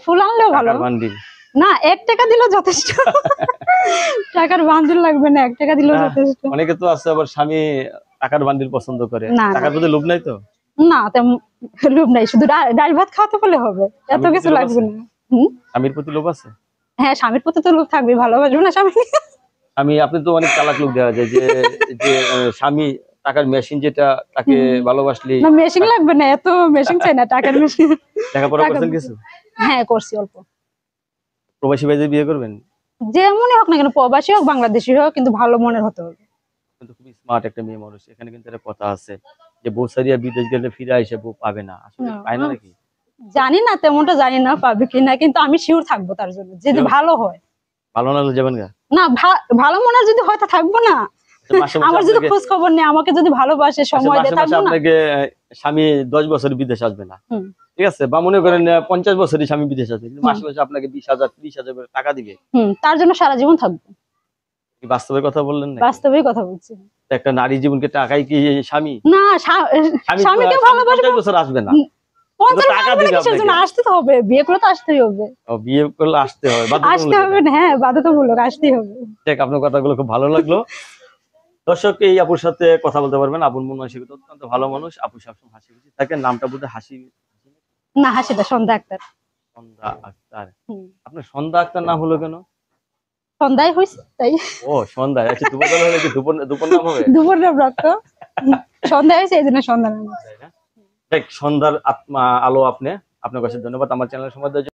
ফুল আনলেও ভালো। টাকার বান্ডিল না 1 টাকা দিলেও যথেষ্ট। টাকার বান্ডিল লাগবে না, 1 টাকা দিলেও যথেষ্ট। অনেকে তো আছে আবার স্বামী টাকার বান্ডিল পছন্দ করে, টাকার প্রতি লোভ নাই তো? না তেমন লোভ নাই, শুধু ডাল ভাত খাওয়াতে বলে হবে, এত কিছু লাগবে না। স্বামীর প্রতি লোভ আছে? হ্যাঁ, স্বামীর প্রতি তো লোভ থাকবে, ভালোবাসবো না স্বামী? আপনি তো অনেক চালাক লোক দেখা যায় যে যে স্বামী টাকার মেশিন, যেটা তাকে ভালোবাসলে না মেশিন লাগবে না, এত মেশিন চাই না, টাকার মেশিন। লেখাপড়া করছেন কিছু? হ্যাঁ করছি অল্প। প্রবাসী ভাইদের বিয়ে করবেন? যেমনই হোক না কেন, প্রবাসী হোক বাংলাদেশি হোক, কিন্তু ভালো মনের হতে হবে। কিন্তু খুবই স্মার্ট একটা মেয়ে মানুষ। এখানে কিন্তু একটা কথা আছে যে বউ সারিয়া বিদেশ গেলে ফিরে এসে বউ পাবে না, আসলে পায় না নাকি? জানি না, তেমনটা জানি না পাবে কিনা, কিন্তু আমি শিওর থাকবো তার জন্য, যদি ভালো হয়। ভালো না হলে যাবেন গা? না ভালো মনের যদি হয় তা থাকবো না। আমার যদি খোঁজ খবর নেই, আমাকে যদি ভালোবাসে, সময় দেয়, থাকবো না। আপনাকে স্বামী 10 বছর বিদেশ আসবে না, ঠিক আছে, বা মনে করেন 50 বছরই স্বামী বিদেশ আসবে, কিন্তু মাসে মাসে আপনাকে 20,000 30,000 করে টাকা দিবে, তার জন্য সারা জীবন থাকবো। কি বাস্তবের কথা বললেন না? বাস্তবেই কথা বলছি। একটা নারী জীবনকে টাকাই কি স্বামী? না, স্বামীকে ভালোবাসবে 50 বছর আসবে না, 50 টাকা দিবে আপনাকে। আসতে তো হবে, বিয়ে করলে তো আসতেই হবে। বিয়ে করলে আসতে হবে, আসতে হবে না, হ্যাঁ বাধ্যতামূলক আসতেই হবে। ঠিক, আপনার কথাগুলো খুব ভালো লাগলো। দর্শক এই আপুর সাথে কথা বলতে পারবেন, আপুর মন মানসিকতা অত্যন্ত ভালো মানুষ, আপু সবসময় হাসি খুশি থাকে। নামটা বলতে হাসি না, হাসিটা সন্ধ্যা আক্তার। সন্ধ্যা আক্তার। আপনার সন্ধ্যা আক্তার নাম হলো কেন? সন্ধ্যায় হয়েছে তাই। ও সন্ধ্যা, আচ্ছা দুপুর বেলা হলে কি দুপুর নাম হবে? দুপুর না ব্রত, সন্ধ্যা হয়েছে এই জন্য সন্ধ্যা নাম। সন্ধ্যার আলো। আপনার কাছে ধন্যবাদ আমার চ্যানেল সময় দেওয়ার জন্য।